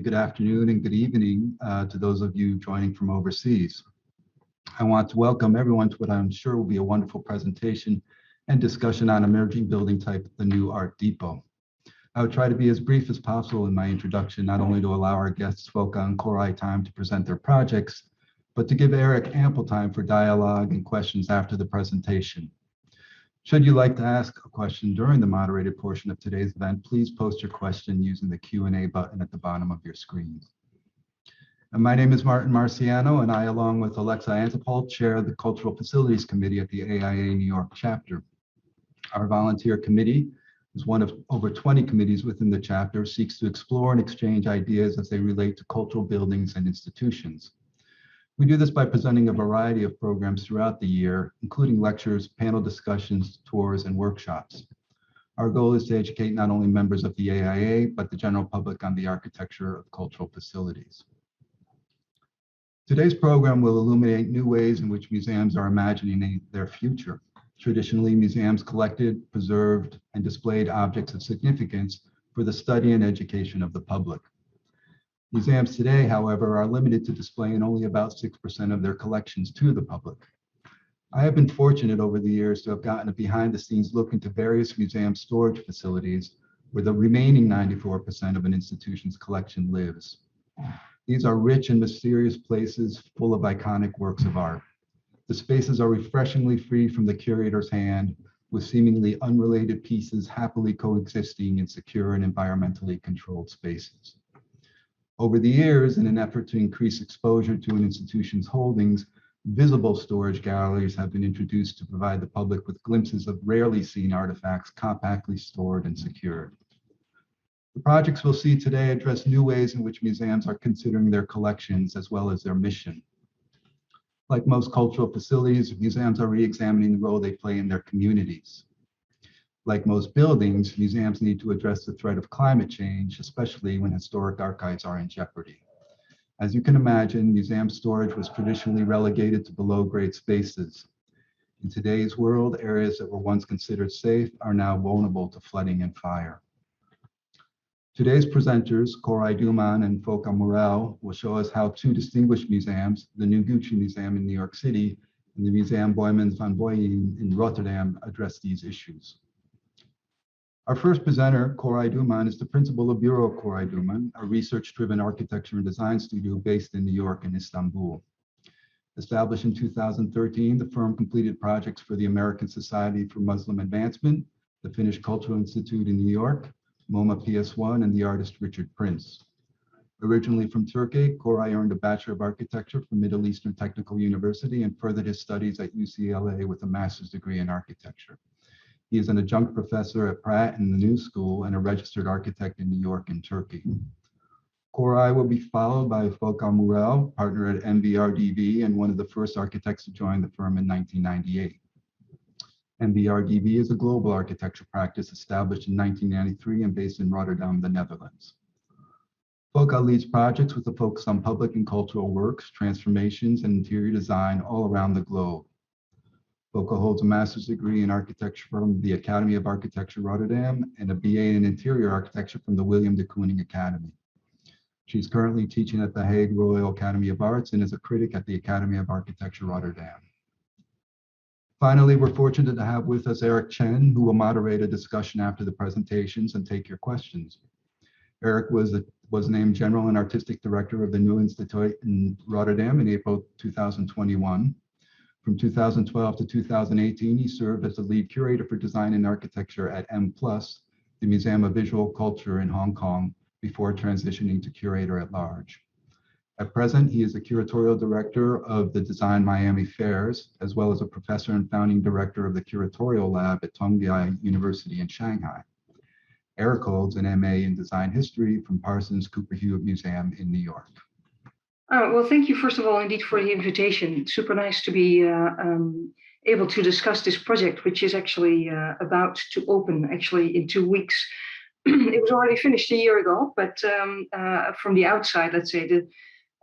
Good afternoon and good evening to those of you joining from overseas. I want to welcome everyone to what I'm sure will be a wonderful presentation and discussion on emerging building type, the new Art Depot. I would try to be as brief as possible in my introduction, not only to allow our guests, Fokke and Koray, time to present their projects, but to give Aric ample time for dialogue and questions after the presentation. Should you like to ask a question during the moderated portion of today's event, please post your question using the Q&A button at the bottom of your screen. And my name is Martin Marciano, and I, along with Alexa Antipol, chair the Cultural Facilities Committee at the AIA New York chapter. Our volunteer committee is one of over 20 committees within the chapter, seeks to explore and exchange ideas as they relate to cultural buildings and institutions. We do this by presenting a variety of programs throughout the year, including lectures, panel discussions, tours, and workshops. Our goal is to educate not only members of the AIA, but the general public on the architecture of cultural facilities. Today's program will illuminate new ways in which museums are imagining their future. Traditionally, museums collected, preserved, and displayed objects of significance for the study and education of the public. Museums today, however, are limited to displaying only about 6% of their collections to the public. I have been fortunate over the years to have gotten a behind-the-scenes look into various museum storage facilities where the remaining 94% of an institution's collection lives. These are rich and mysterious places full of iconic works of art. The spaces are refreshingly free from the curator's hand, with seemingly unrelated pieces happily coexisting in secure and environmentally controlled spaces. Over the years, in an effort to increase exposure to an institution's holdings, visible storage galleries have been introduced to provide the public with glimpses of rarely seen artifacts compactly stored and secured. The projects we'll see today address new ways in which museums are considering their collections as well as their mission. Like most cultural facilities, museums are re-examining the role they play in their communities. Like most buildings, museums need to address the threat of climate change, especially when historic archives are in jeopardy. As you can imagine, museum storage was traditionally relegated to below-grade spaces. In today's world, areas that were once considered safe are now vulnerable to flooding and fire. Today's presenters, Koray Duman and Fokke Moerel, will show us how two distinguished museums, the New Gucci Museum in New York City and the Depot Boijmans van Beuningen in Rotterdam, address these issues. Our first presenter, Koray Duman, is the principal of Bureau Koray Duman, a research-driven architecture and design studio based in New York and Istanbul. Established in 2013, the firm completed projects for the American Society for Muslim Advancement, the Finnish Cultural Institute in New York, MoMA PS1, and the artist Richard Prince. Originally from Turkey, Koray earned a Bachelor of Architecture from Middle Eastern Technical University and furthered his studies at UCLA with a master's degree in architecture. He is an adjunct professor at Pratt in the New School and a registered architect in New York and Turkey. Koray will be followed by Fokke Moerel, partner at MVRDV and one of the first architects to join the firm in 1998. MVRDV is a global architecture practice established in 1993 and based in Rotterdam, the Netherlands. Fokke leads projects with a focus on public and cultural works, transformations, and interior design all around the globe. Fokke holds a master's degree in architecture from the Academy of Architecture Rotterdam and a BA in interior architecture from the William de Kooning Academy. She's currently teaching at the Hague Royal Academy of Arts and is a critic at the Academy of Architecture Rotterdam. Finally, we're fortunate to have with us Aric Chen, who will moderate a discussion after the presentations and take your questions. Aric was named General and Artistic Director of the New Institute in Rotterdam in April 2021. From 2012 to 2018, he served as the lead curator for design and architecture at M+, the Museum of Visual Culture in Hong Kong, before transitioning to curator at large. At present, he is the curatorial director of the Design Miami Fairs, as well as a professor and founding director of the Curatorial Lab at Tongji University in Shanghai. Aric holds an MA in Design History from Parsons Cooper Hewitt Museum in New York. Well, thank you, first of all, indeed, for the invitation. Super nice to be able to discuss this project, which is actually about to open actually in 2 weeks. It was already finished a year ago, but from the outside, let's say,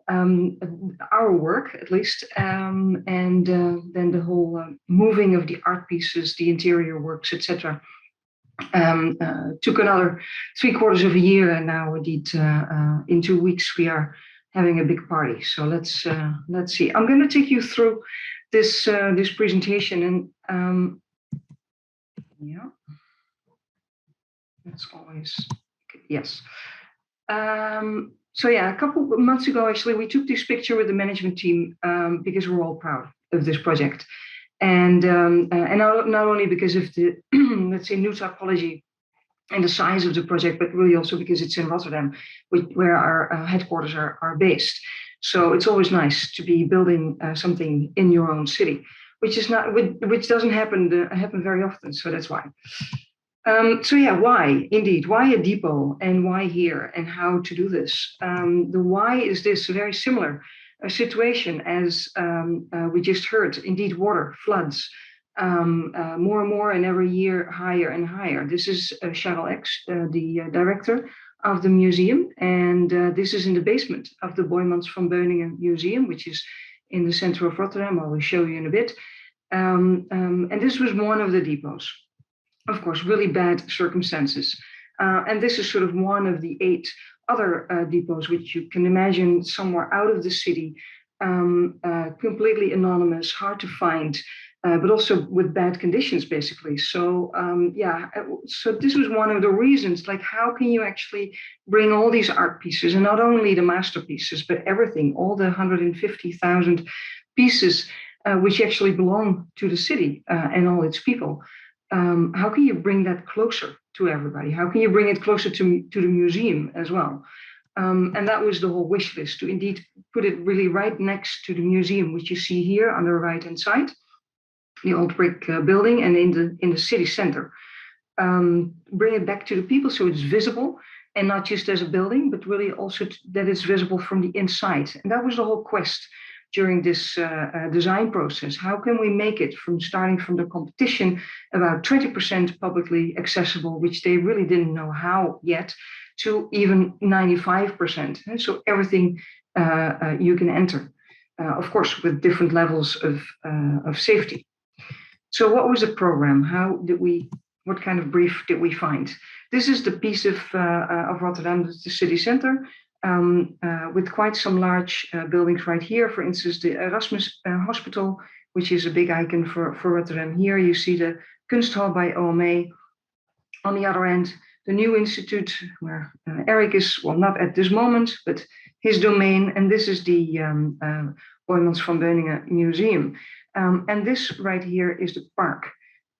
our work at least, and then the whole moving of the art pieces, the interior works, etc., took another 3/4 of a year, and now indeed in 2 weeks we are having a big party. So let's see. I'm going to take you through this presentation, and yeah, that's always yes. So yeah, a couple of months ago, actually, we took this picture with the management team because we're all proud of this project. And not only because of the, let's say, new typology and the size of the project, but really also because it's in Rotterdam, where our headquarters are based. So it's always nice to be building something in your own city, which doesn't happen very often. So that's why. So yeah, why indeed? Why a depot, and why here, and how to do this? The why is this very similar a situation as we just heard. Indeed, water, floods, more and more, and every year higher and higher. This is Aric X, the director of the museum, and this is in the basement of the Boijmans van Beuningen Museum, which is in the center of Rotterdam. I will show you in a bit. And this was one of the depots. Of course, really bad circumstances. And this is sort of one of the 8 other depots, which you can imagine somewhere out of the city, completely anonymous, hard to find, but also with bad conditions, basically. So yeah, so this was one of the reasons, like, how can you actually bring all these art pieces, and not only the masterpieces, but everything, all the 150,000 pieces, which actually belong to the city and all its people. How can you bring that closer to everybody? How can you bring it closer to the museum as well? And that was the whole wish list, to indeed put it really right next to the museum, which you see here on the right-hand side, the old brick building, and in the city center. Bring it back to the people so it's visible, and not just as a building, but really also that it's visible from the inside. And that was the whole quest during this design process. How can we make it, from starting from the competition, about 20% publicly accessible, which they really didn't know how yet, to even 95%. And so everything you can enter, of course, with different levels of safety. So what was the program? What kind of brief did we find? This is the piece of Rotterdam, the city center, with quite some large buildings right here. For instance, the Erasmus Hospital, which is a big icon for Rotterdam. Here you see the Kunsthal by OMA. On the other end, the new institute, where Aric is, well, not at this moment, but his domain. And this is the Boijmans van Beuningen Museum. And this right here is the park.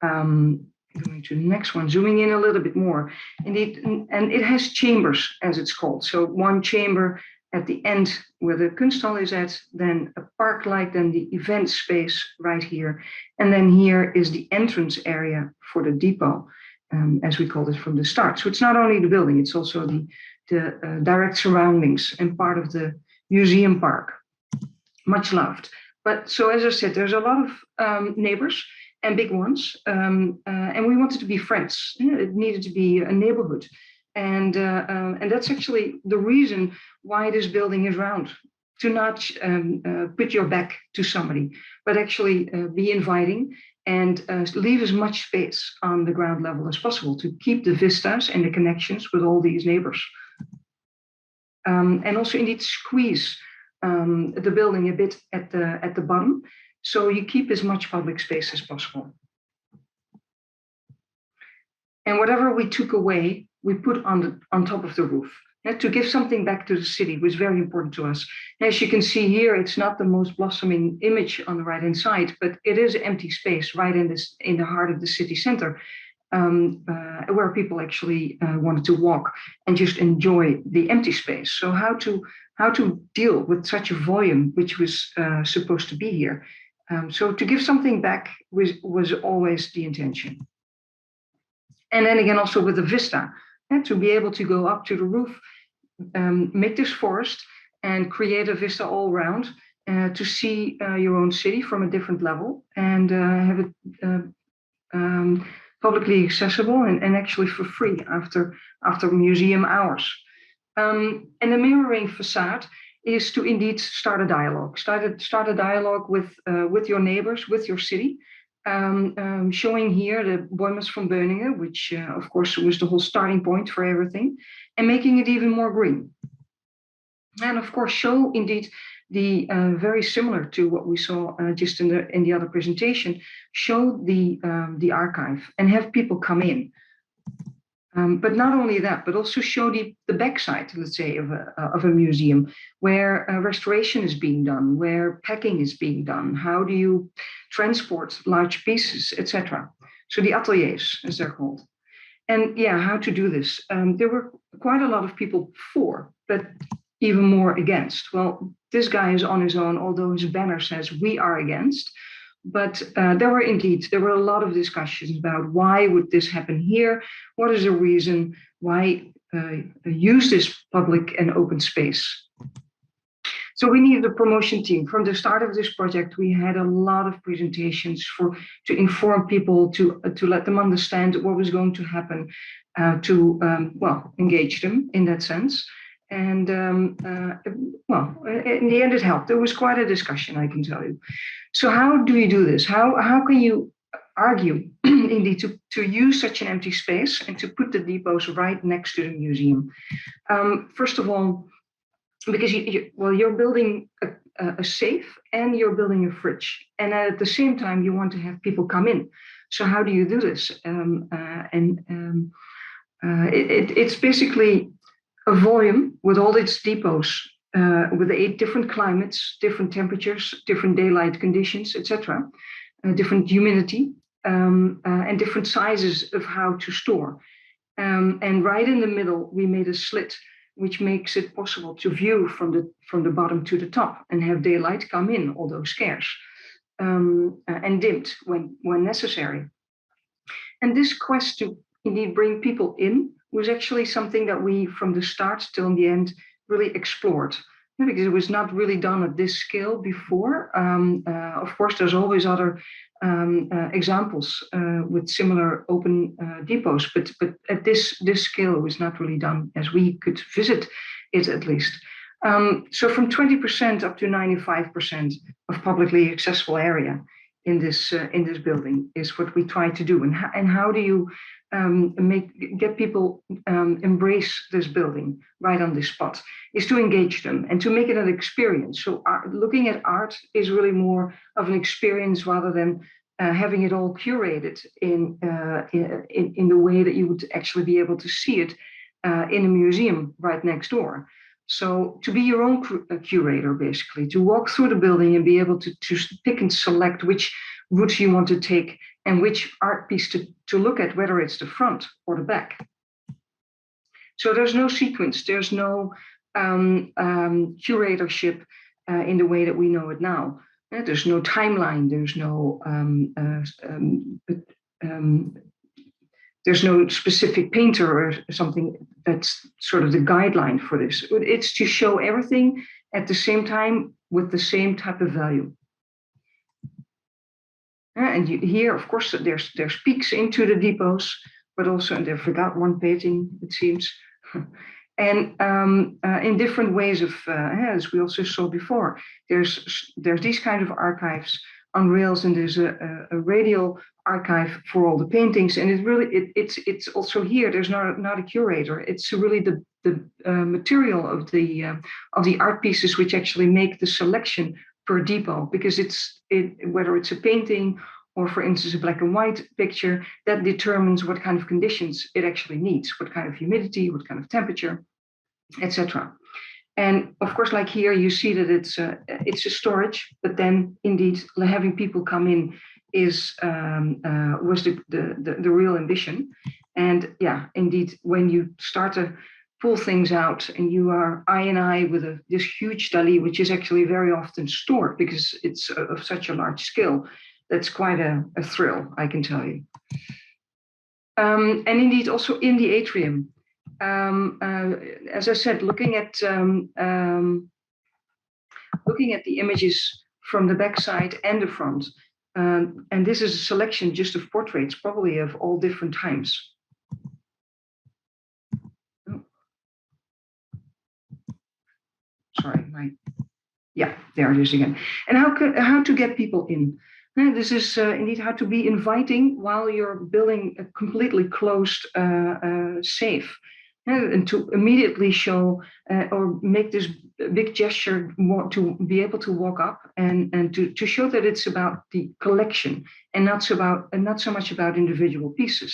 Going to the next one, zooming in a little bit more. Indeed, and it has chambers, as it's called. So one chamber at the end where the Kunsthal is at, then a park-like, then the event space right here. And then here is the entrance area for the depot, as we called it from the start. So it's not only the building, it's also the direct surroundings and part of the museum park. Much loved. But so, as I said, there's a lot of neighbors, and big ones, and we wanted to be friends. It needed to be a neighborhood, and that's actually the reason why this building is round. To not put your back to somebody, but actually be inviting, and leave as much space on the ground level as possible to keep the vistas and the connections with all these neighbors, and also indeed squeeze the building a bit at the bottom. So you keep as much public space as possible. And whatever we took away, we put on top of the roof. To give something back to the city was very important to us. As you can see here, it's not the most blossoming image on the right-hand side, but it is empty space right in the heart of the city center, where people actually wanted to walk and just enjoy the empty space. So how to deal with such a volume, which was supposed to be here. So to give something back was always the intention. And then again, also with the vista, to be able to go up to the roof, make this forest and create a vista all around to see your own city from a different level, and have it publicly accessible and actually for free after museum hours. And the mirroring facade is to indeed start a dialogue. Start a dialogue with your neighbors, with your city, showing here the Boijmans van Beuningen, which of course was the whole starting point for everything, and making it even more green. And of course show indeed the very similar to what we saw just in the other presentation, show the archive and have people come in. But not only that, but also show the backside, let's say, of a museum, where restoration is being done, where packing is being done, how do you transport large pieces, etc. So the ateliers, as they're called. And yeah, how to do this. There were quite a lot of people for, but even more against. Well, this guy is on his own, although his banner says we are against. But there were a lot of discussions about why would this happen here? What is the reason? Why use this public and open space? So we needed a promotion team. From the start of this project, we had a lot of presentations to inform people, to let them understand what was going to happen, to engage them in that sense. And well, in the end, it helped. There was quite a discussion, I can tell you. So how do you do this? How can you argue, indeed, to use such an empty space and to put the depots right next to the museum? First of all, because you're building a safe and you're building a fridge, and at the same time you want to have people come in. So how do you do this? It's basically a volume with all its depots, with the 8 different climates, different temperatures, different daylight conditions, etc., different humidity, and different sizes of how to store. And right in the middle, we made a slit, which makes it possible to view from the bottom to the top and have daylight come in, although scarce, and dimmed when necessary. And this quest to indeed bring people in was actually something that we, from the start till the end, really explored, because it was not really done at this scale before. Of course, there's always other examples with similar open depots, but at this scale, it was not really done as we could visit it, at least. So from 20% up to 95% of publicly accessible area in this building is what we try to do. And how do you get people embrace this building right on this spot, is to engage them and to make it an experience. So looking at art is really more of an experience rather than having it all curated in the way that you would actually be able to see it in a museum right next door. So to be your own curator, basically, to walk through the building and be able to pick and select which routes you want to take and which art piece to look at, whether it's the front or the back. So there's no sequence, there's no curatorship in the way that we know it now. There's no timeline, there's no specific painter or something that's sort of the guideline for this. It's to show everything at the same time with the same type of value. And here, of course, there's peeks into the depots, but also, and I forgot one painting, it seems, and in different ways of, as we also saw before, there's these kind of archives on rails, and there's a radial archive for all the paintings, and it's also here. There's not a curator. It's really the material of the art pieces which actually make the selection per depot, because whether it's a painting or, for instance, a black and white picture, that determines what kind of conditions it actually needs, what kind of humidity, what kind of temperature, etc. And of course, like here, you see that it's a storage, but then indeed having people come in was the real ambition. And yeah, indeed, when you start to pull things out and you are eye and eye with this huge Dali, which is actually very often stored because it's of such a large scale, that's quite a thrill, I can tell you. And indeed, also in the atrium, as I said, looking at the images from the backside and the front, and this is a selection just of portraits, probably of all different times. Sorry, yeah, there it is again. And how to get people in? This is indeed how to be inviting while you're building a completely closed safe. And to immediately show or make this big gesture more to be able to walk up and to show that it's about the collection and not so much about individual pieces.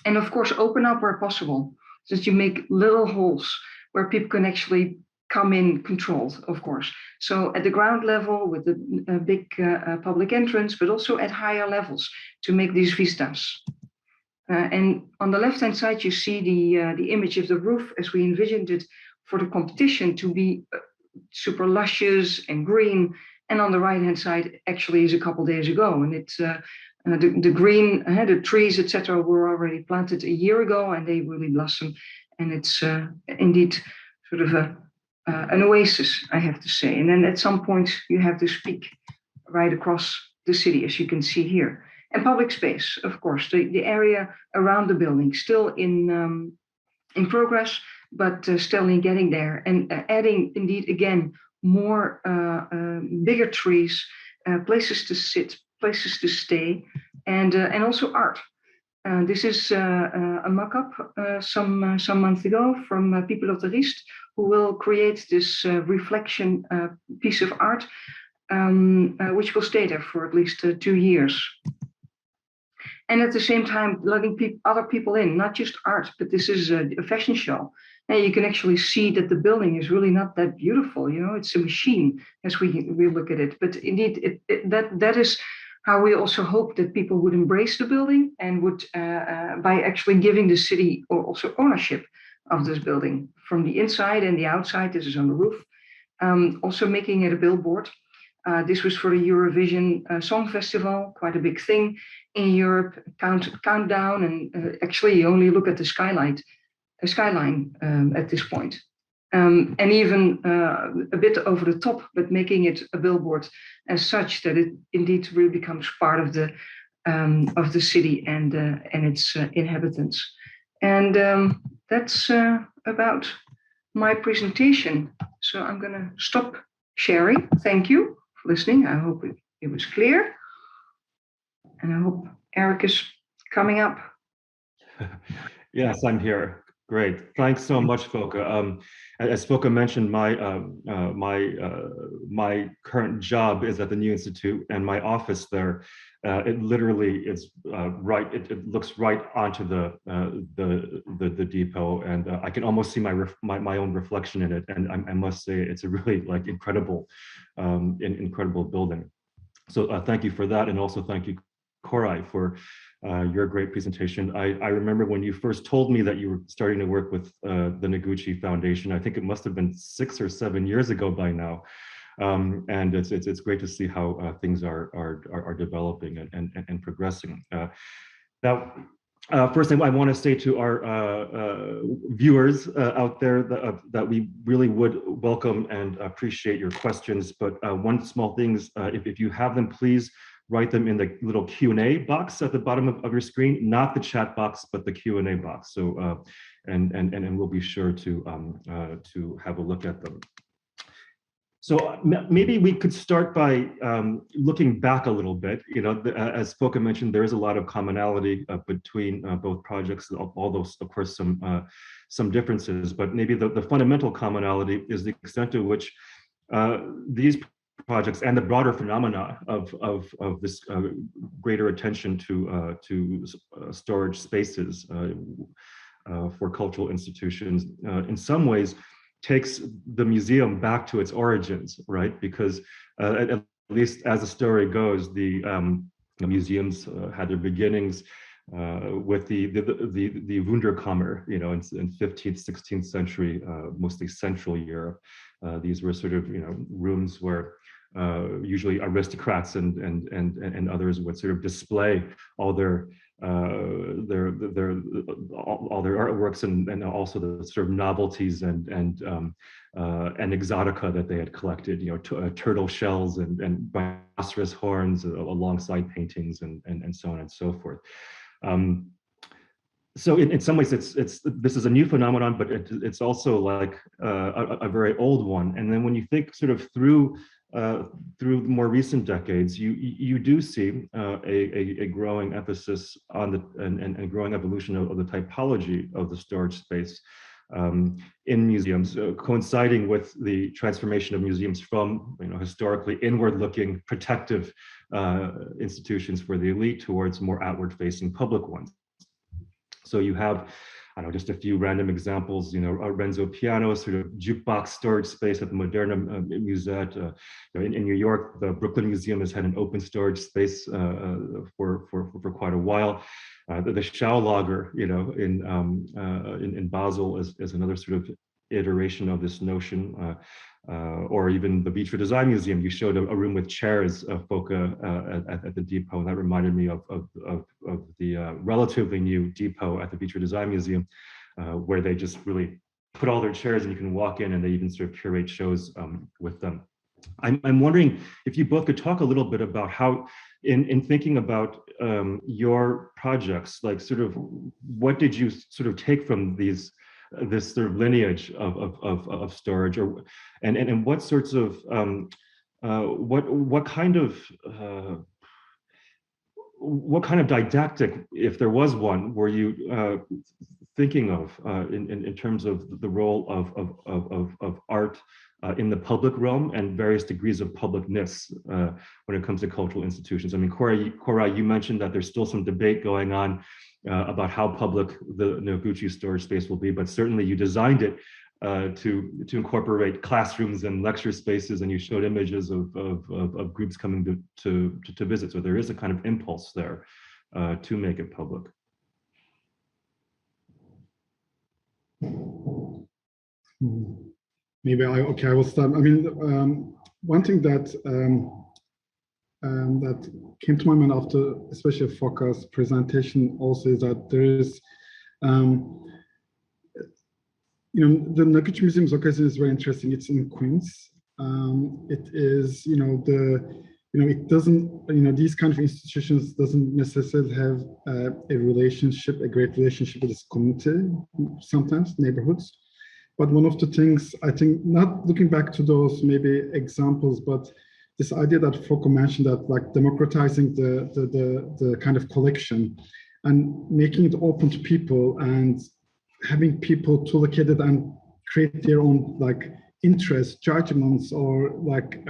And of course, open up where possible, so that you make little holes where people can actually come in controlled, of course. So at the ground level with the big public entrance, but also at higher levels to make these vistas. And on the left-hand side, you see the image of the roof as we envisioned it for the competition to be super luscious and green. And on the right-hand side, actually, is a couple days ago, and it's the green, the trees, etc., were already planted a year ago, and they really blossom. And it's indeed sort of an oasis, I have to say. And then at some point, you have this peak right across the city, as you can see here. And public space, of course, the area around the building, still in progress, but still in getting there. And adding, indeed, again, more bigger trees, places to sit, places to stay, and also art. This is a mock-up some months ago from people of the Riest, who will create this reflection piece of art, which will stay there for at least 2 years. And at the same time, letting other people in, not just art, but this is a fashion show. And you can actually see that the building is really not that beautiful. You know, it's a machine as we look at it. But indeed, that is how we also hope that people would embrace the building and would, by actually giving the city also ownership of this building from the inside and the outside. This is on the roof. Also making it a billboard. This was for the Eurovision Song Festival, quite a big thing in Europe. Countdown, and actually you only look at the skyline at this point. And even a bit over the top, but making it a billboard as such that it indeed really becomes part of the city and its inhabitants. And that's about my presentation. So I'm going to stop sharing. Thank you for listening. I hope it was clear. And I hope Aric is coming up. Yes, I'm here. Great. Thanks so much, Fokke. As Fokke mentioned, my current job is at the New Institute, and my office there, it literally is right. It looks right onto the depot, and I can almost see my own reflection in it. And I must say, it's a really incredible building. So thank you for that, and also thank you, Koray, for your great presentation. I remember when you first told me that you were starting to work with the Noguchi Foundation. I think it must have been 6 or 7 years ago by now, and it's great to see how things are developing and progressing. Now, first thing I want to say to our viewers out there that we really would welcome and appreciate your questions. But one small thing is, if you have them, please write them in the little Q&A box at the bottom of your screen, not the chat box, but the Q&A box. So, and we'll be sure to have a look at them. So maybe we could start by looking back a little bit. You know, as Fokke mentioned, there is a lot of commonality between both projects, although of course some differences. But maybe the fundamental commonality is the extent to which these projects and the broader phenomena of this greater attention to storage spaces for cultural institutions, in some ways takes the museum back to its origins, right? Because at least as the story goes, the museums had their beginnings with the Wunderkammer, you know, in 15th, 16th century, mostly Central Europe. These were sort of, you know, rooms where usually aristocrats and others would sort of display all their artworks and also the sort of novelties and exotica that they had collected, you know, turtle shells and rhinoceros horns alongside paintings and so on and so forth. So in some ways, this is a new phenomenon, but it's also like a very old one. And then when you think sort of through through more recent decades, you do see a growing emphasis on the and growing evolution of the typology of the storage space in museums, coinciding with the transformation of museums from historically inward-looking, protective institutions for the elite towards more outward-facing public ones. So you have, I don't know, just a few random examples, Renzo Piano's sort of jukebox storage space at the Moderna Museet. In New York, the Brooklyn Museum has had an open storage space for quite a while. The Schaulager, in Basel is another sort of iteration of this notion. Or even the Beach for Design Museum, you showed a room with chairs, Fokke, at the Depot, and that reminded me of the relatively new Depot at the Beach for Design Museum, where they just really put all their chairs and you can walk in and they even sort of curate shows with them. I'm wondering if you both could talk a little bit about how, in thinking about your projects, like sort of what did you sort of take from this sort of lineage of storage, and what sorts of what kind of didactic, if there was one, were you thinking of in terms of the role of art in the public realm and various degrees of publicness when it comes to cultural institutions? I mean, Koray, you mentioned that there's still some debate going on about how public the Noguchi storage space will be, but certainly you designed it to incorporate classrooms and lecture spaces, and you showed images of groups coming to visit. So there is a kind of impulse there to make it public. Maybe I will start. I mean, one thing that that came to my mind after, especially Fokke's presentation, also is that there is, the Noguchi Museum's location is very interesting. It's in Queens. It is, it doesn't, these kind of institutions doesn't necessarily have a great relationship with its community, sometimes neighborhoods. But one of the things, I think, not looking back to those maybe examples, but this idea that Fokke mentioned, that like democratizing the kind of collection and making it open to people and having people to look at it and create their own like interests, judgments, or like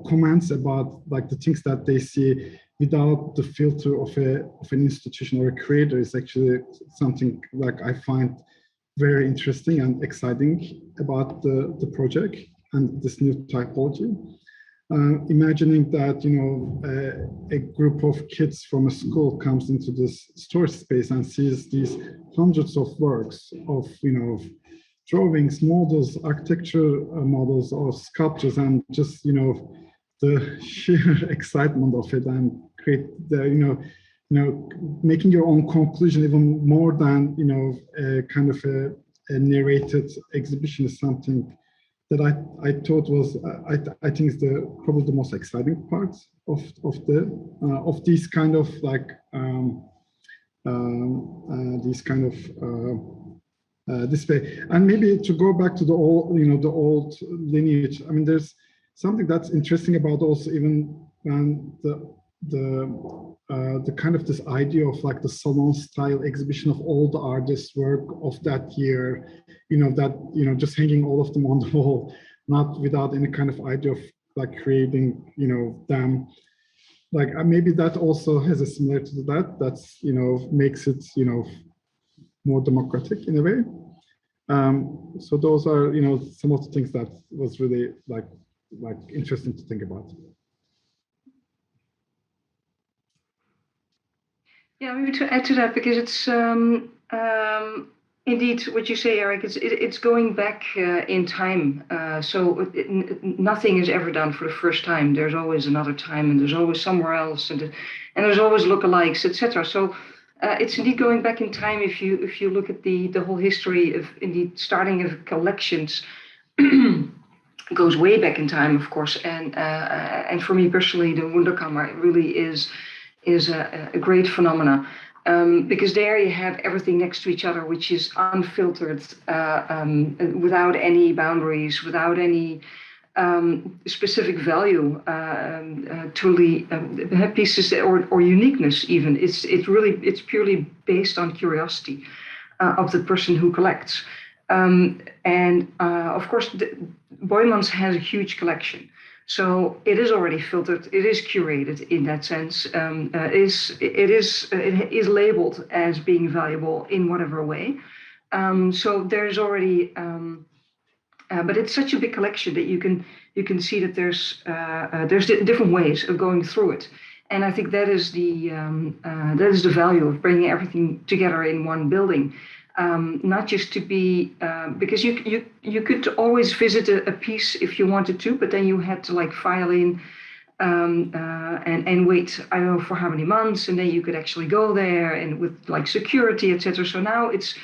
comments about like the things that they see without the filter of an institution or a creator is actually something like I find very interesting and exciting about the project and this new typology. Imagining that a group of kids from a school comes into this storage space and sees these hundreds of works of drawings, models, architecture models, or sculptures, and just the sheer excitement of it, and create the making your own conclusion even more than a kind of a narrated exhibition is something that I thought was I think is probably the most exciting part of these kind of like these kind of display. And maybe to go back to the old lineage, I mean, there's something that's interesting about also even the kind of this idea of like the salon style exhibition of all the artists' work of that year, just hanging all of them on the wall, not without any kind of idea of like creating, them. Like maybe that also has a similarity to that. That's makes it more democratic in a way. So those are some of the things that was really like interesting to think about. Yeah, maybe to add to that, because it's indeed what you say, Aric. It's going back in time. So nothing is ever done for the first time. There's always another time, and there's always somewhere else, and there's always lookalikes, etc. So it's indeed going back in time. If you look at the whole history of indeed starting of collections, goes way back in time, of course. And for me personally, the Wunderkammer really is a great phenomena, because there you have everything next to each other, which is unfiltered, without any boundaries, without any specific value to the pieces or uniqueness even. It's purely based on curiosity of the person who collects. Of course, Boijmans has a huge collection. So it is already filtered. It is curated in that sense. It is labeled as being valuable in whatever way. So there's already, but it's such a big collection that you can see that there's different ways of going through it. And I think that is the value of bringing everything together in one building. Not just to be, because you could always visit a piece if you wanted to, but then you had to like file in and wait, I don't know for how many months, and then you could actually go there and with like security, etc. So now it's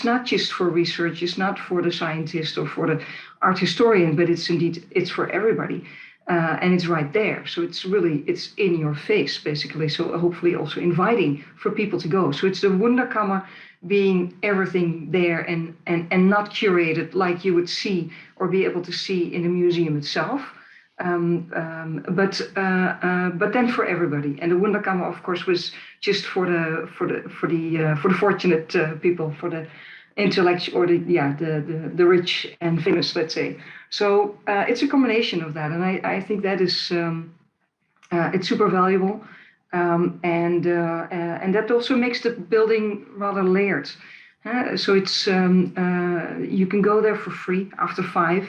not just for research, it's not for the scientist or for the art historian, but it's for everybody. And it's right there. So it's in your face, basically. So hopefully also inviting for people to go. So it's the Wunderkammer being everything there and not curated like you would see or be able to see in the museum itself. But then for everybody. And the Wunderkammer, of course, was just for the fortunate people, for the intellectual or the rich and famous, let's say. So it's a combination of that, and I think that is it's super valuable, and that also makes the building rather layered. So it's you can go there for free after 5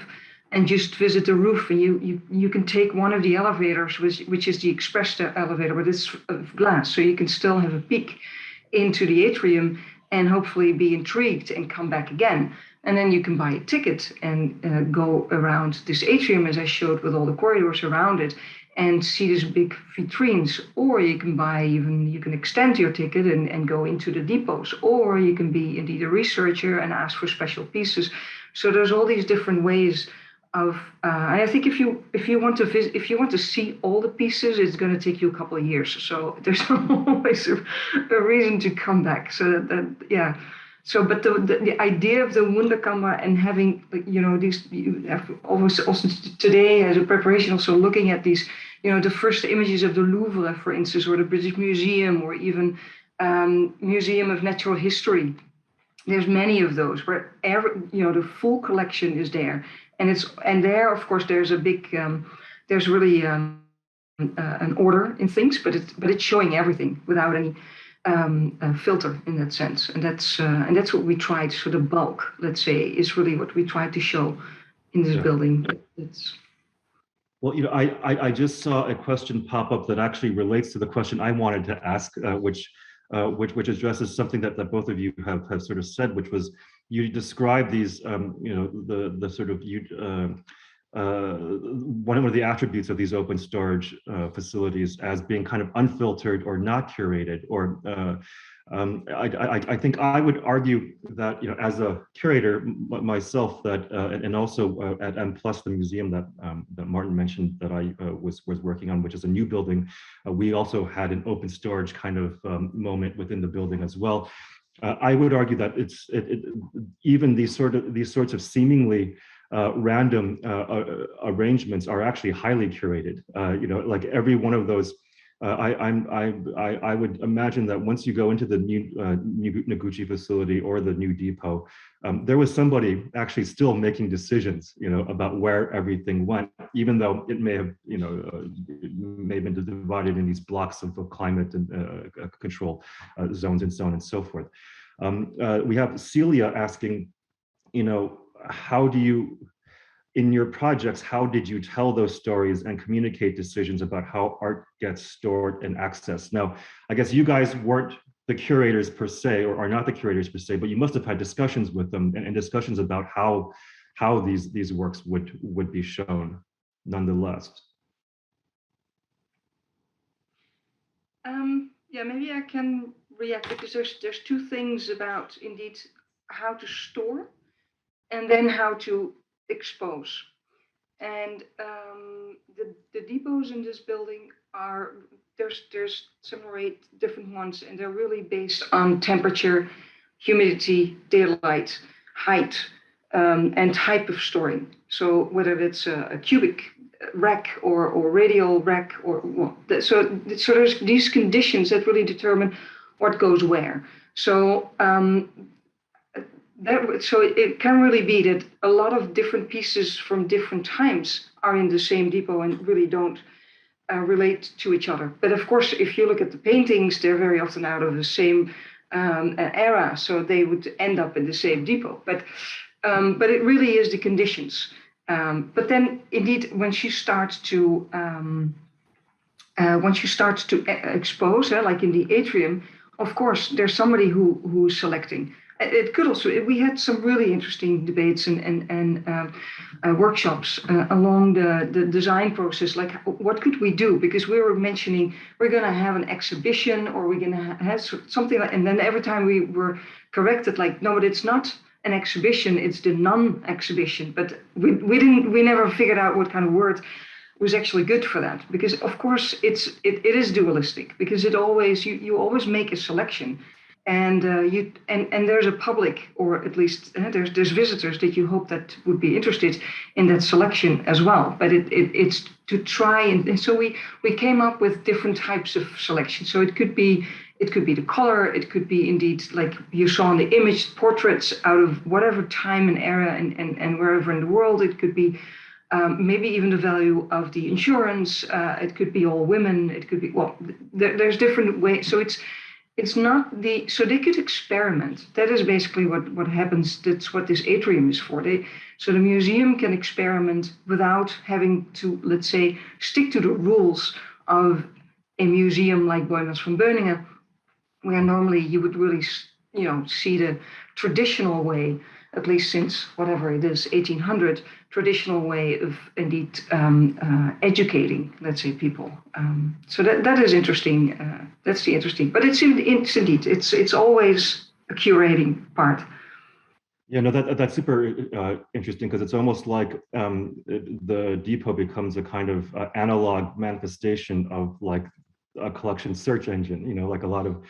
and just visit the roof, and you can take one of the elevators, which is the express elevator, but it's of glass, so you can still have a peek into the atrium and hopefully be intrigued and come back again. And then you can buy a ticket and go around this atrium, as I showed, with all the corridors around it, and see these big vitrines. Or you can extend your ticket and go into the depots. Or you can be indeed a researcher and ask for special pieces. So there's all these different ways of. And I think if you want to visit, if you want to see all the pieces, it's going to take you a couple of years. So there's always a reason to come back. So that yeah. So, but the idea of the Wunderkammer and having, these, you have always also today as a preparation, also looking at these, the first images of the Louvre, for instance, or the British Museum, or even Museum of Natural History. There's many of those where the full collection is there, and there, of course, there's a big, there's really an order in things, but it's showing everything without any. Filter in that sense, and that's what we tried. So the bulk, let's say, is really what we tried to show in this building. Well, I just saw a question pop up that actually relates to the question I wanted to ask, which addresses something that both of you have sort of said, which was you described these, the sort of one of the attributes of these open storage facilities as being kind of unfiltered or not curated, or I think I would argue that, as a curator myself, that and also at M+, the museum that Martin mentioned that I was working on, which is a new building, we also had an open storage kind of moment within the building as well. I would argue that even these sorts of seemingly random arrangements are actually highly curated. Like every one of those, I would imagine that once you go into the new Noguchi facility or the new depot, there was somebody actually still making decisions, about where everything went, even though it may have, may have been divided in these blocks of climate and control zones and so on and so forth. We have Celia asking, how do you, in your projects, how did you tell those stories and communicate decisions about how art gets stored and accessed? Now, I guess you guys weren't the curators per se, or are not the curators per se, but you must have had discussions with them and discussions about how these works would be shown nonetheless. Yeah, maybe I can react, because there's two things about indeed how to store and then how to expose. And the depots in this building there's 7 or 8 different ones, and they're really based on temperature, humidity, daylight, height, and type of storing. So whether it's a cubic rack or radial rack, or well, so there's these conditions that really determine what goes where. So so it can really be that a lot of different pieces from different times are in the same depot and really don't relate to each other. But of course, if you look at the paintings, they're very often out of the same era, so they would end up in the same depot. But it really is the conditions. But then, indeed, once you start to expose, like in the atrium, of course, there's somebody who's selecting. It could also, we had some really interesting debates and workshops along the design process, like what could we do? Because we were mentioning we're going to have an exhibition, or we're going to have something like, and then every time we were corrected, like, no, but it's not an exhibition, it's the non-exhibition. But we never figured out what kind of word was actually good for that, because of course it is dualistic, because it always you always make a selection. And there's a public, or at least there's visitors that you hope that would be interested in that selection as well. But it's to try and so we came up with different types of selection. So it could be the color, it could be indeed, like you saw in the image, portraits out of whatever time and era and wherever in the world. It could be maybe even the value of the insurance. It could be all women. It could be, well, there's different ways. So it's not so they could experiment. That is basically what happens. That's what this atrium is for. So the museum can experiment without having to, let's say, stick to the rules of a museum like Boijmans van Beuningen, where normally you would really, see the traditional way, at least since whatever it is, 1800, traditional way of indeed educating, let's say, people. So that is interesting. That's the interesting. But it's indeed it's always a curating part. Yeah, no, that's super interesting, because it's almost like the depot becomes a kind of analog manifestation of like a collection search engine. Like a lot of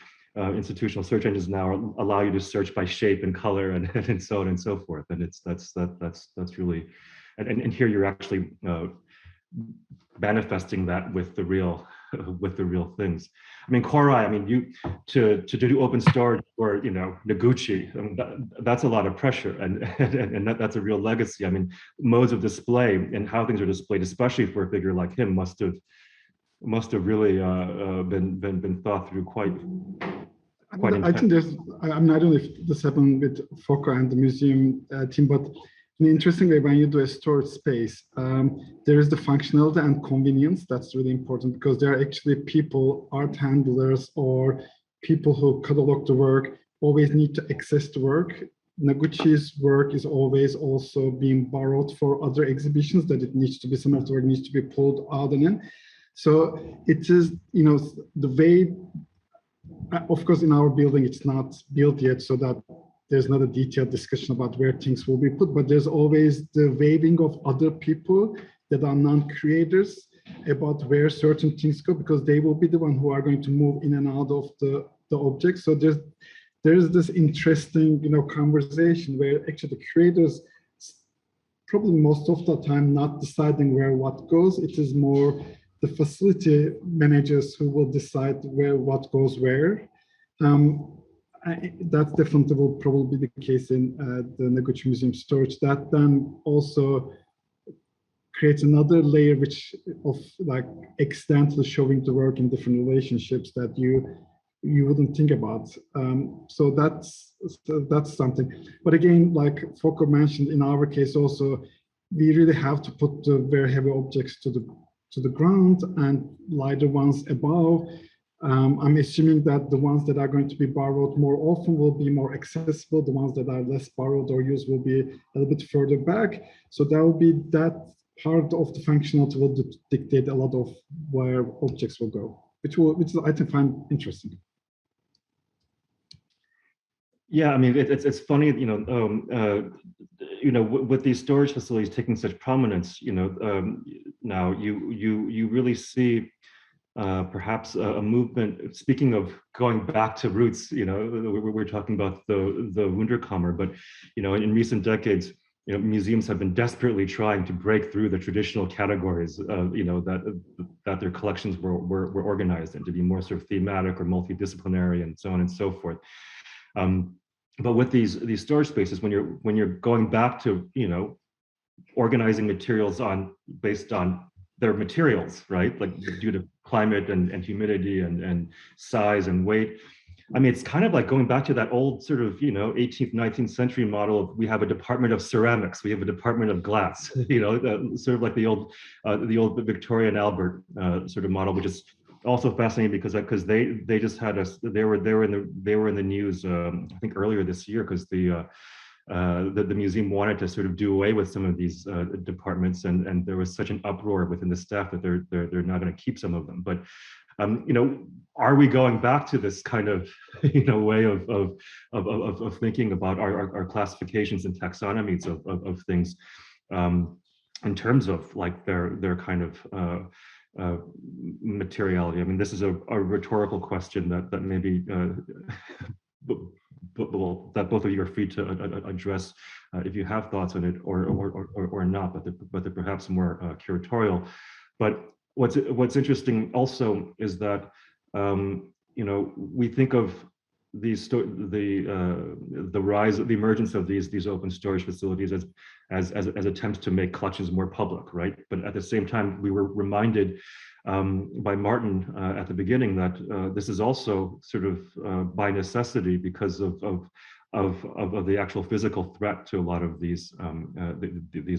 institutional search engines now allow you to search by shape and color and so on and so forth. And that's really, and here you're actually manifesting that with the real things. I mean, Koray, I mean, you to do open storage or Noguchi, I mean, that's a lot of pressure, and that's a real legacy. I mean, modes of display and how things are displayed, especially for a figure like him, must have really been thought through quite. I think I don't know if this happened with Fokke and the museum team, but in an interesting way, when you do a storage space, there is the functionality and convenience. That's really important, because there are actually people, art handlers, or people who catalog the work, always need to access the work. Noguchi's work is always also being borrowed for other exhibitions, that it needs to be, some of the work needs to be pulled out and in. So it is, the way, of course, in our building, it's not built yet, so that there's not a detailed discussion about where things will be put, but there's always the waving of other people that are non-creators about where certain things go, because they will be the one who are going to move in and out of the object. So there's this interesting, conversation where actually the creators probably most of the time not deciding where what goes. It is more the facility managers who will decide where what goes where. That definitely will probably be the case in the Noguchi Museum storage. That then also creates another layer of like accidentally showing the work in different relationships that you wouldn't think about. So that's something. But again, like Fokke mentioned, in our case also, we really have to put the very heavy objects to the ground and lighter ones above. I'm assuming that the ones that are going to be borrowed more often will be more accessible. The ones that are less borrowed or used will be a little bit further back. So that will be that part of the functionality will dictate a lot of where objects will go, which I find interesting. Yeah, I mean, it's funny, with these storage facilities taking such prominence, now you really see perhaps a movement. Speaking of going back to roots, we're talking about the Wunderkammer, but in recent decades, museums have been desperately trying to break through the traditional categories, that their collections were organized in, to be more sort of thematic or multidisciplinary and so on and so forth. But with these storage spaces, when you're going back to organizing materials based on their materials, right? Like due to climate and humidity and size and weight. I mean, it's kind of like going back to that old sort of, 18th, 19th century model of we have a department of ceramics, we have a department of glass, sort of like the old Victoria and Albert sort of model, which is also fascinating because they just had they were in the news I think earlier this year because the museum wanted to sort of do away with some of these departments, and there was such an uproar within the staff that they're not going to keep some of them. But are we going back to this kind of way of thinking about our classifications and taxonomies of things in terms of like their kind of materiality? I mean, this is a rhetorical question that maybe that both of you are free to address if you have thoughts on it or not, but they're perhaps more curatorial. But what's interesting also is that we think of the rise, the emergence of these open storage facilities as attempts to make collections more public, right? But at the same time, we were reminded by Martin at the beginning that this is also sort of by necessity because of the actual physical threat to a lot of these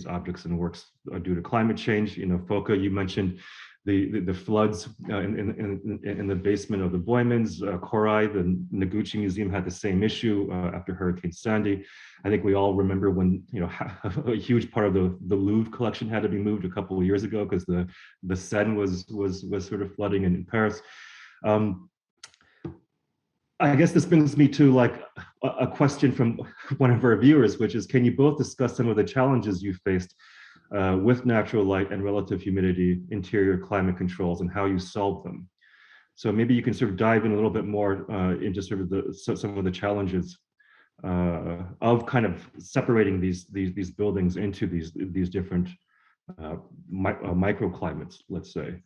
objects and works due to climate change. Fokke, you mentioned the floods in the basement of the Boijmans. Koray, the Noguchi Museum, had the same issue after Hurricane Sandy. I think we all remember when a huge part of the Louvre collection had to be moved a couple of years ago because the Seine was sort of flooding in Paris. I guess this brings me to like a question from one of our viewers, which is, can you both discuss some of the challenges you faced with natural light and relative humidity, interior climate controls, and how you solved them? So maybe you can sort of dive in a little bit more into sort of some of the challenges of kind of separating these buildings into these different microclimates, let's say.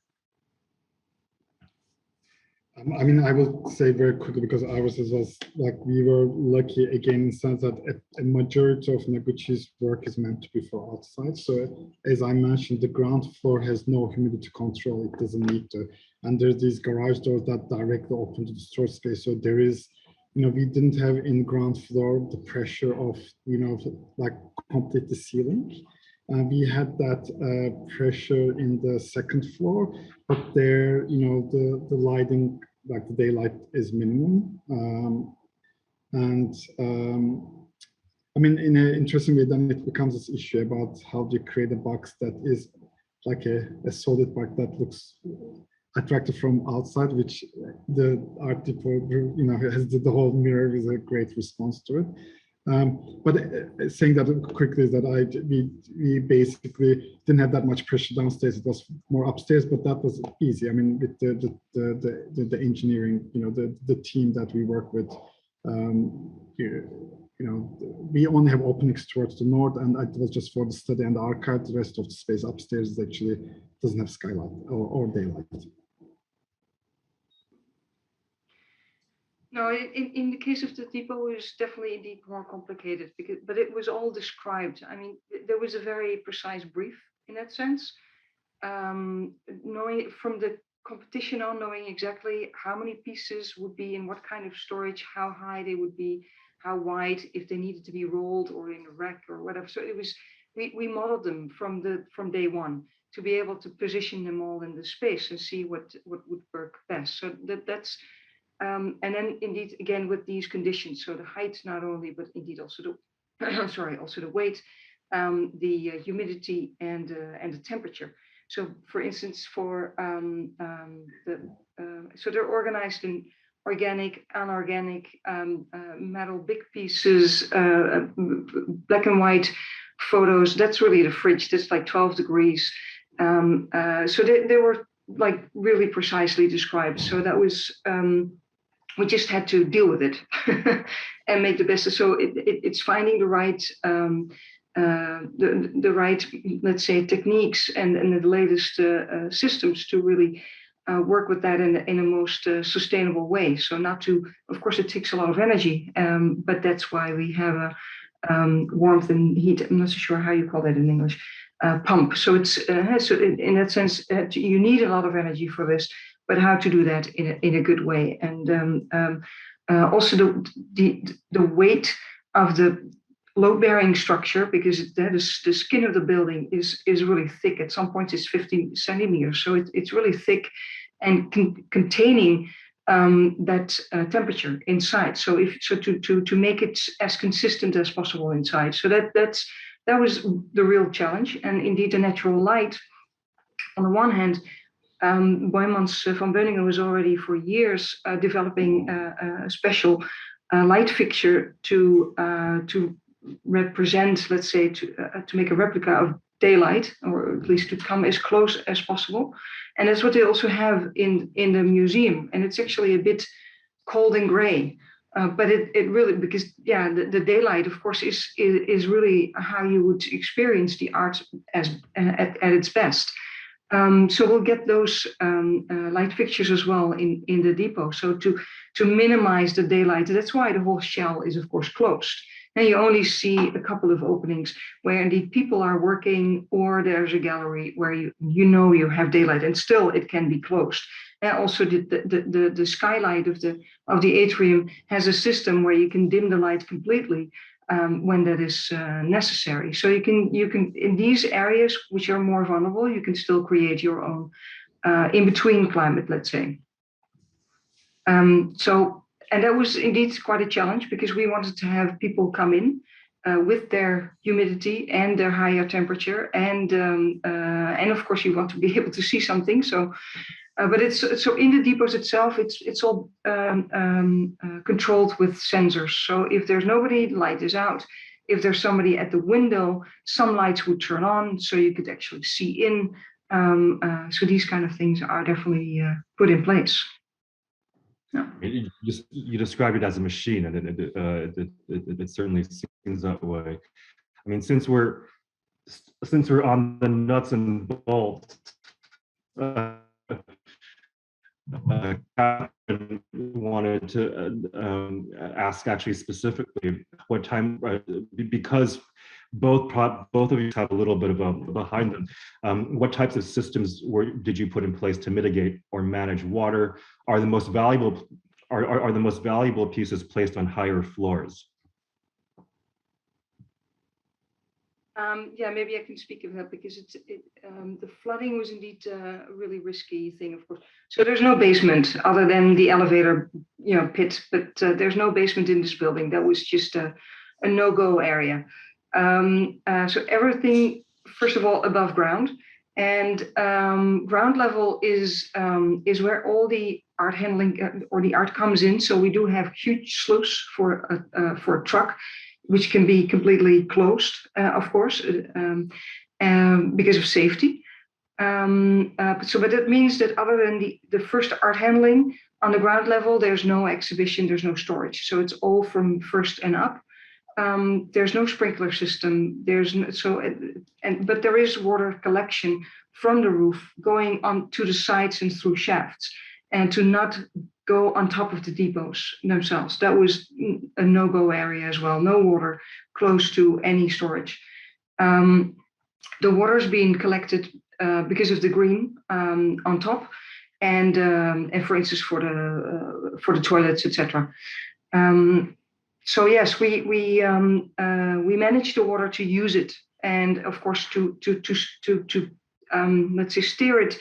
I mean, I will say very quickly, because ours was like, we were lucky again in the sense that a majority of Noguchi's work is meant to be for outside. So as I mentioned, the ground floor has no humidity control, it doesn't need to. And there's these garage doors that directly open to the storage space. So there is, we didn't have in ground floor the pressure of, like complete the ceiling. We had that pressure in the second floor, but there, the lighting, like the daylight, is minimum. I mean, in an interesting way, then it becomes this issue about how do you create a box that is like a solid box that looks attractive from outside, which the Art Depot, has the whole mirror is a great response to it. But saying that quickly is that we basically didn't have that much pressure downstairs. It was more upstairs, but that was easy. I mean, with the engineering, the team that we work with, we only have openings towards the north, and it was just for the study and the archive. The rest of the space upstairs actually doesn't have skylight or daylight. No, in the case of the depot, it was definitely indeed more complicated, but it was all described. I mean, there was a very precise brief in that sense. Knowing from the competition on, knowing exactly how many pieces would be in what kind of storage, how high they would be, how wide, if they needed to be rolled or in a rack or whatever. So it was, we modeled them from day one to be able to position them all in the space and see what would work best. So that's. And then indeed, again, with these conditions, so the height not only, but indeed also the, also the weight, the humidity and the temperature. So for instance, for so they're organized in organic, anorganic, metal, big pieces, black and white photos. That's really the fridge. That's like 12 degrees. So they were like really precisely described. So that was, we just had to deal with it and make the best. So it's finding the right the right, let's say, techniques and the latest systems to really work with that in a most sustainable way. So not to, of course, it takes a lot of energy, but that's why we have a warmth and heat. I'm not so sure how you call that in English. Pump. So it's so in that sense, you need a lot of energy for this, but how to do that in a good way, and also the weight of the load-bearing structure, because the skin of the building is really thick. At some points, it's 50 centimeters, so it's really thick and containing that temperature inside. So to make it as consistent as possible inside. So that was the real challenge. And indeed, the natural light, on the one hand, Boijmans van Beuningen was already for years developing a special light fixture to represent, let's say, to make a replica of daylight, or at least to come as close as possible. And that's what they also have in the museum. And it's actually a bit cold and gray. But it really, because the daylight, of course, is really how you would experience the art at its best. So we'll get those light fixtures as well in the depot. So to minimize the daylight, that's why the whole shell is, of course, closed. And you only see a couple of openings where indeed people are working, or there's a gallery where you have daylight, and still it can be closed. And also the skylight of the atrium has a system where you can dim the light completely when that is necessary. So you can in these areas which are more vulnerable, you can still create your own in-between climate, let's say. And that was indeed quite a challenge, because we wanted to have people come in with their humidity and their higher temperature, and of course you want to be able to see something. So, but it's so in the depots itself, it's all controlled with sensors. So if there's nobody, the light is out. If there's somebody at the window, some lights would turn on, so you could actually see in. So these kind of things are definitely put in place. Yeah. You described it as a machine, and it certainly seems that way. I mean, since we're on the nuts and bolts, Catherine wanted to ask actually specifically what time, because both of you have a little bit of a behind them. What types of systems did you put in place to mitigate or manage water? Are the most valuable pieces placed on higher floors? Yeah, maybe I can speak of that, because the flooding was indeed a really risky thing, of course. So there's no basement other than the elevator, pit, but there's no basement in this building. That was just a no-go area. So everything, first of all, above ground, and ground level is where all the art handling or the art comes in. So we do have huge sluice for a truck, which can be completely closed, of course, because of safety. But that means that other than the first art handling on the ground level, there's no exhibition, there's no storage. So it's all from first and up. There's no sprinkler system. But there is water collection from the roof going on to the sides and through shafts, and to not go on top of the depots themselves. That was a no-go area as well. No water close to any storage. The water is being collected because of the green on top, and for instance for the toilets, etc. So yes, we manage the water to use it, and of course to let's say steer it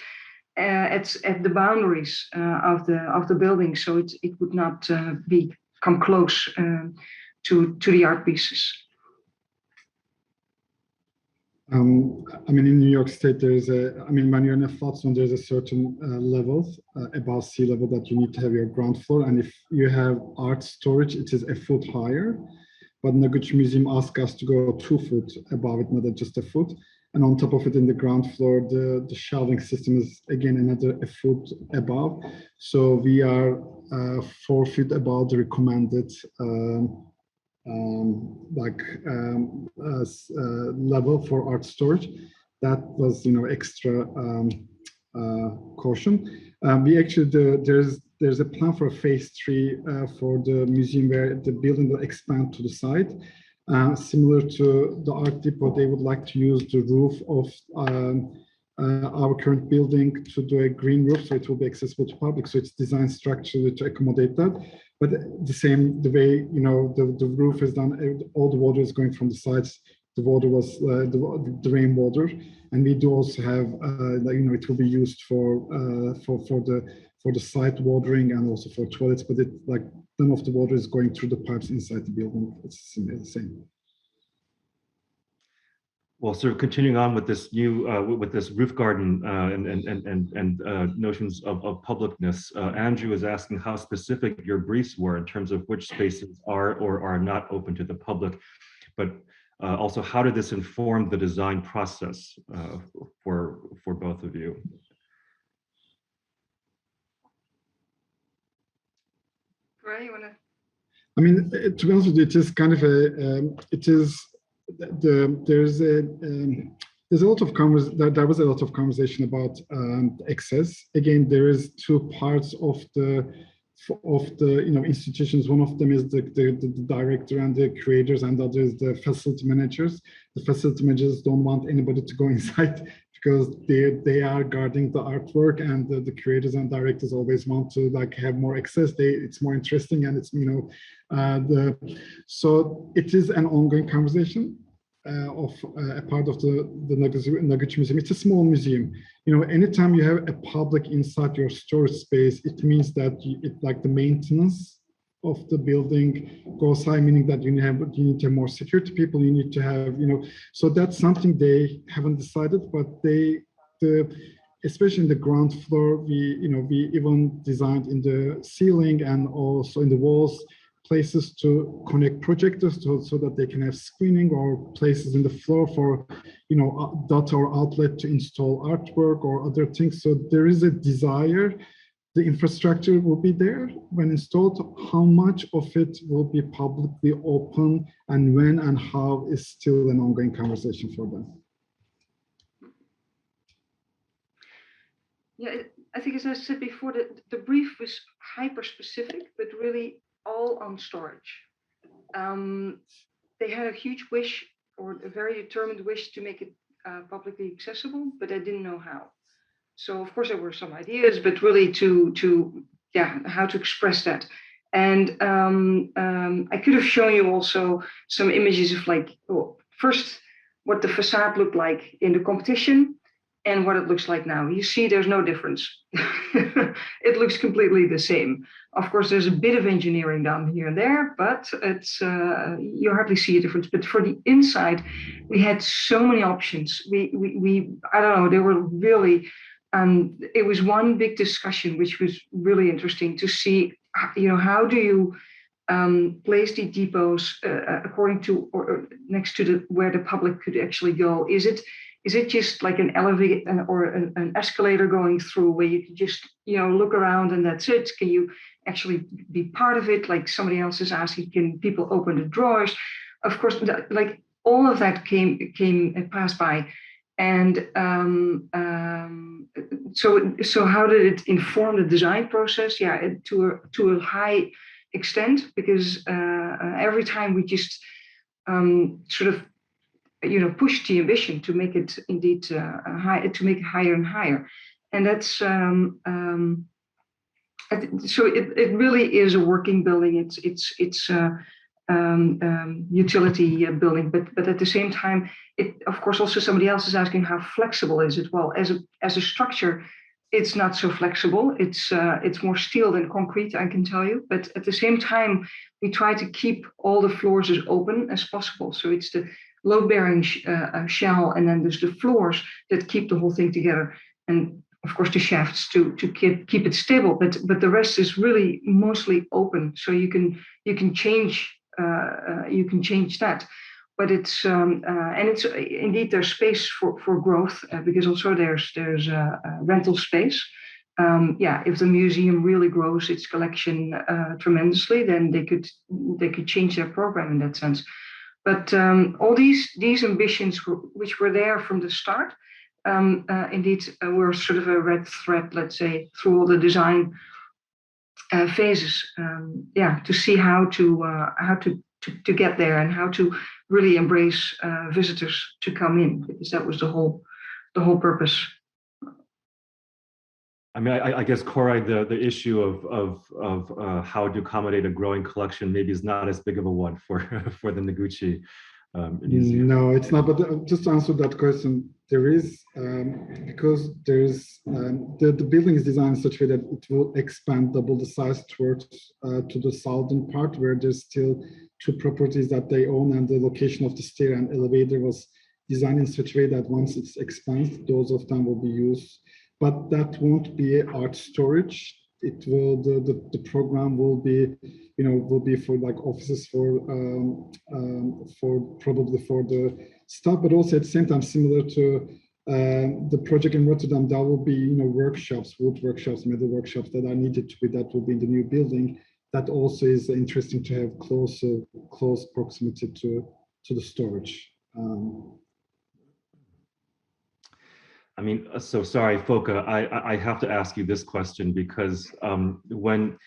at the boundaries of the building, so it would not come close to the art pieces. I mean, in New York State, when you're in a flood zone, there's a certain level above sea level that you need to have your ground floor. And if you have art storage, it is a foot higher. But Noguchi Museum asked us to go 2 foot above it, not just a foot. And on top of it, in the ground floor, the shelving system is again another a foot above. So we are 4 feet above the recommended level for art storage. That was, extra caution. We actually, there's a plan for a phase 3 for the museum where the building will expand to the side. Similar to the Art Depot, they would like to use the roof of our current building to do a green roof, so it will be accessible to public. So it's designed structurally to accommodate that. But the way, the roof is done, all the water is going from the sides. The water was the rainwater, and we do also have, it will be used for the site watering and also for toilets. But none of the water is going through the pipes inside the building. It's the same. Well, sort of continuing on with this new, with this roof garden and notions of publicness, Andrew is asking how specific your briefs were in terms of which spaces are or are not open to the public, but also how did this inform the design process for both of you? Koray, you want to? I mean, to be honest with you, it is kind of there's a lot of there was a lot of conversation about access. Again, there is two parts of the institutions. One of them is the director and the creators, and the other is the facility managers. The facility managers don't want anybody to go inside because they are guarding the artwork, and the creators and directors always want to have more access. It's more interesting, and it's so it is an ongoing conversation of a part of the Noguchi Museum. It's a small museum. Anytime you have a public inside your storage space, it means that the maintenance of the building goes high, meaning that you need to have more security people. You need to have, so that's something they haven't decided, but especially in the ground floor, we even designed in the ceiling and also in the walls places to connect projectors so that they can have screening, or places in the floor for, data or outlet to install artwork or other things. So there is a desire. The infrastructure will be there when installed. How much of it will be publicly open and when and how is still an ongoing conversation for them. Yeah, I think as I said before, the brief was hyper specific, but really all on storage. They had a huge wish, or a very determined wish, to make it publicly accessible, but they didn't know how. So of course there were some ideas, but really how to express that. And I could have shown you also some images of first what the facade looked like in the competition and what it looks like now. You see there's no difference. It looks completely the same. Of course, there's a bit of engineering done here and there, but it's you hardly see a difference. But for the inside, we had so many options. We I don't know, they were really, it was one big discussion, which was really interesting to see, how do you place the depots according to or next to where the public could actually go? Is it just like an elevator or an escalator going through where you can just, look around and that's it? Can you actually be part of it? Like somebody else is asking, can people open the drawers? Of course, like all of that passed by. And so how did it inform the design process? Yeah, to a high extent, because every time we just sort of, push the ambition to make it indeed high, to make it higher and higher. And that's so it really is a working building. It's utility building, but at the same time, it of course also somebody else is asking how flexible is it? Well, as a structure, it's not so flexible. It's more steel than concrete, I can tell you. But at the same time, we try to keep all the floors as open as possible. So it's the load-bearing shell, and then there's the floors that keep the whole thing together, and of course the shafts to keep it stable. But the rest is really mostly open, so you can change that. But it's and it's indeed there's space for growth, because also there's rental space. if the museum really grows its collection tremendously, then they could change their program in that sense. But all these ambitions, which were there from the start, indeed were sort of a red thread, let's say, through all the design phases. To see how to get there and how to really embrace visitors to come in, because that was the whole purpose. I mean, I guess, Koray, the issue of how to accommodate a growing collection maybe is not as big of a one for the Noguchi Museum. No, it's not. But just to answer that question, there is because there's the building is designed in such a way that it will expand double the size towards to the southern part, where there's still two properties that they own, and the location of the stair and elevator was designed in such a way that once it's expanded, those of them will be used. But that won't be art storage. It will the program will be, will be for like offices for probably for the staff, but also at the same time similar to the project in Rotterdam. There will be workshops, wood workshops, metal workshops that are needed to be, that will be in the new building. That also is interesting to have close proximity to the storage. I mean, so sorry, Fokke, I have to ask you this question because when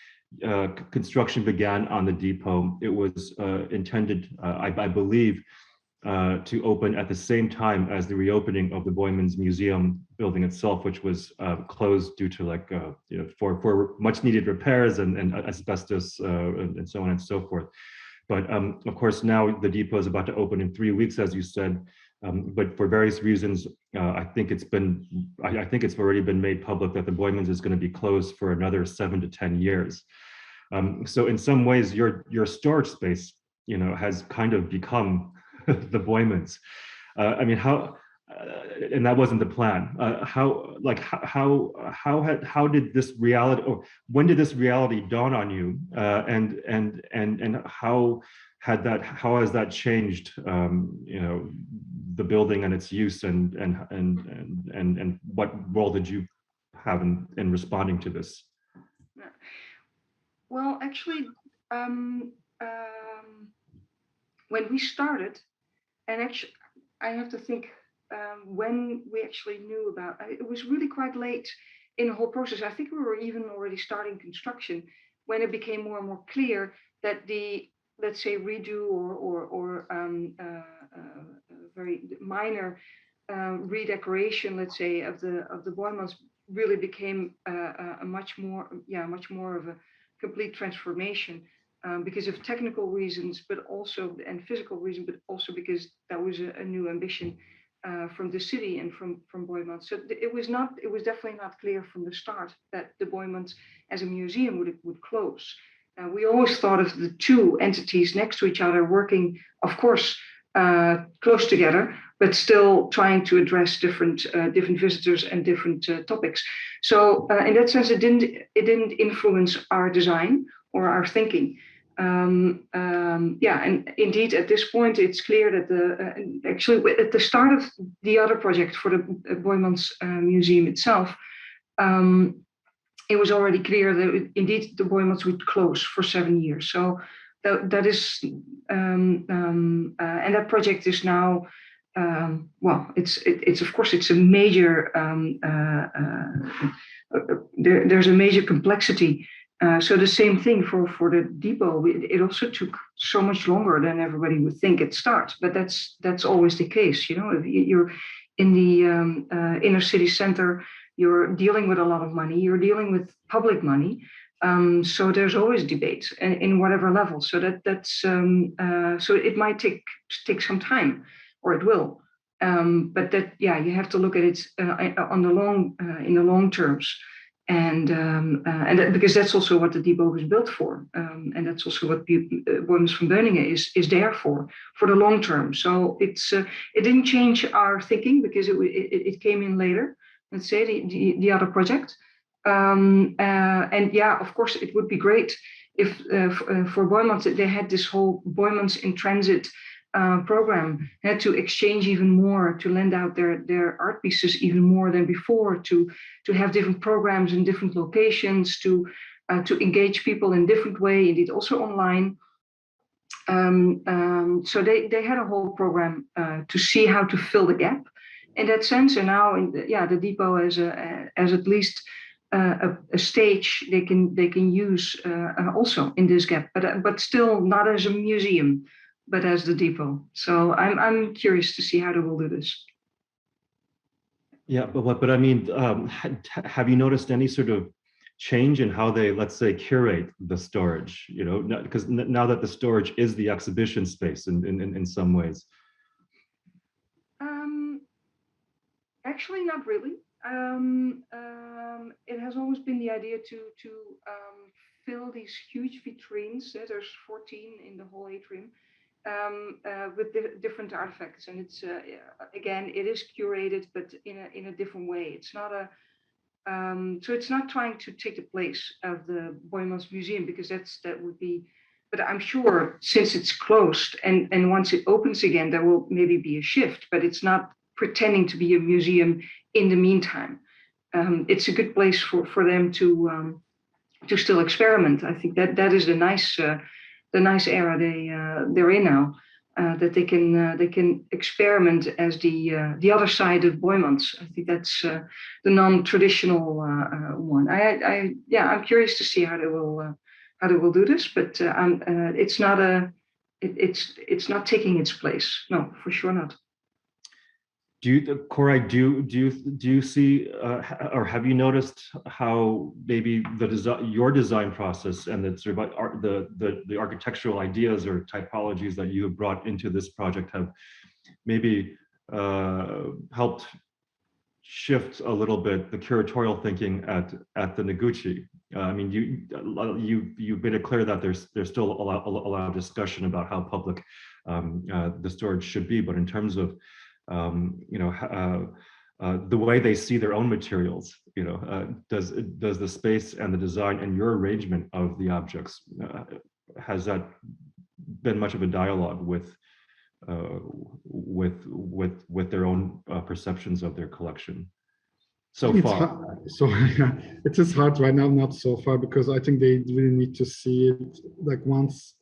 construction began on the depot, it was intended, I believe, to open at the same time as the reopening of the Boijmans Museum building itself, which was closed due to like, for much needed repairs and asbestos and so on and so forth. But of course, now the depot is about to open in 3 weeks, as you said. But for various reasons, I think it's already been made public that the Boijmans is going to be closed for another 7 to 10 years. So in some ways, your storage space, has kind of become the Boijmans. I mean, how? And that wasn't the plan. How did this reality, or when did this reality dawn on you? And how has that changed? The building and its use, and what role did you have in responding to this? Well, actually, when we started, and actually, I have to think when we actually knew about it was really quite late in the whole process. I think we were even already starting construction when it became more and more clear that the, let's say, redo or very minor redecoration, let's say, of the Boijmans really became a much more of a complete transformation because of technical reasons, but also and physical reasons, but also because that was a new ambition from the city and from Boijmans. So it was definitely not clear from the start that the Boijmans as a museum would close. We always thought of the two entities next to each other working, of course, close together, but still trying to address different visitors and different topics. So in that sense, it didn't influence our design or our thinking. And indeed, at this point, it's clear that actually at the start of the other project for the Boijmans Museum itself, it was already clear that indeed the Boijmans would close for 7 years. So that is, and that project is now, it's of course it's a major, there's a major complexity. So the same thing for the depot. It also took so much longer than everybody would think at start, but that's always the case. You're in the inner city center. You're dealing with a lot of money. You're dealing with public money. So there's always debates in whatever level. So that's so it might take some time, or it will. But you have to look at it in the long terms. And because that's also what the depot was built for, and that's also what Boijmans van Beuningen is there for the long term. So it didn't change our thinking because it came in later. Let's say the other project, of course it would be great if for Boijmans they had this whole Boijmans in transit program, to exchange even more, to lend out their art pieces even more than before, to have different programs in different locations, to engage people in different way, indeed also online. So they had a whole program to see how to fill the gap in that sense. And now, the Depot as at least a stage they can use also in this gap, but still not as a museum, but as the Depot. So I'm curious to see how they will do this. Yeah, but I mean, have you noticed any sort of change in how they, let's say, curate the storage? You know, because now that the storage is the exhibition space in some ways. Actually, not really. It has always been the idea to fill these huge vitrines. There's 14 in the whole atrium with different artifacts, and it's again, it is curated, but in a different way. It's not a so it's not trying to take the place of the Boijmans Museum, because that would be. But I'm sure since it's closed and once it opens again, there will maybe be a shift. But it's not pretending to be a museum in the meantime. It's a good place for them to still experiment. I think that is the nice era they're in now, that they can experiment as the other side of Boijmans. I think that's the non-traditional one. I'm curious to see how they will do this, but it's not taking its place. No, for sure not. Koray, do you see, or have you noticed how maybe your design process and the sort of the architectural ideas or typologies that you have brought into this project have maybe helped shift a little bit the curatorial thinking at the Noguchi? I mean, you've made it clear that there's still a lot of discussion about how public the storage should be, but in terms of the way they see their own materials, does the space and the design and your arrangement of the objects, has that been much of a dialogue with their own perceptions of their collection so far? It is hard right now, not so far, because I think they really need to see it. Like once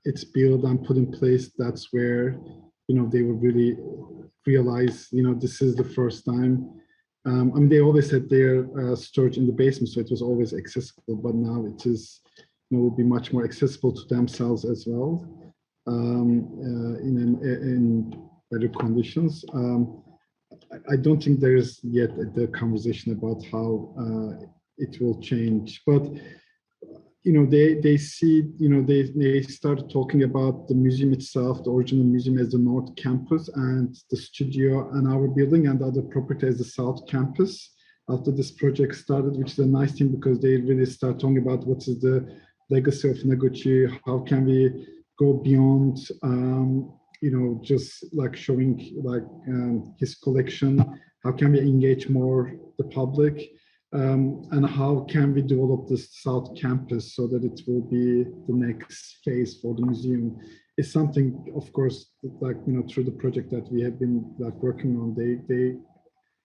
it's built and put in place, that's where they will really realize, this is the first time. I mean, they always had their storage in the basement, so it was always accessible, but now it is, will be much more accessible to themselves as well, in better conditions. I don't think there is yet the conversation about how it will change, but they see, they start talking about the museum itself, the original museum, as the North Campus, and the studio and our building and the other property as the South Campus after this project started, which is a nice thing because they really start talking about what is the legacy of Noguchi, how can we go beyond, just like showing his collection, how can we engage more the public, and how can we develop this South Campus so that it will be the next phase for the museum. It's something, of course, through the project that we have been working on, they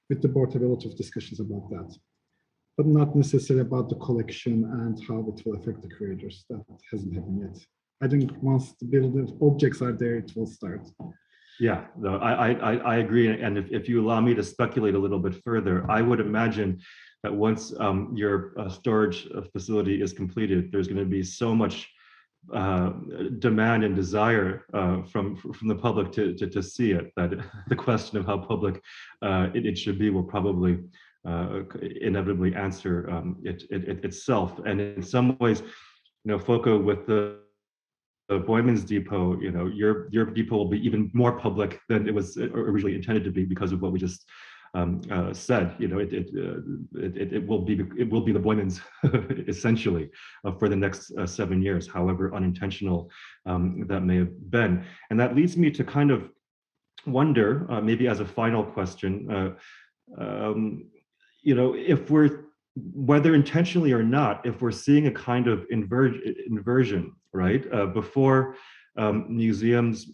with the board have a lot of discussions about that, but not necessarily about the collection and how it will affect the creators. That hasn't happened yet. I think once the building objects are there, it will start. Yeah, no, I agree. And if you allow me to speculate a little bit further, I would imagine that once your storage facility is completed, there's going to be so much demand and desire from the public to see it, that the question of how public it should be will probably inevitably answer itself. And in some ways, Fokke, with the Boijmans Depot, your depot will be even more public than it was originally intended to be because of what we just said. It will be the Boijmans essentially for the next 7 years, however unintentional that may have been. And that leads me to kind of wonder, maybe as a final question, if we're, whether intentionally or not, if we're seeing a kind of inversion, right? Before museums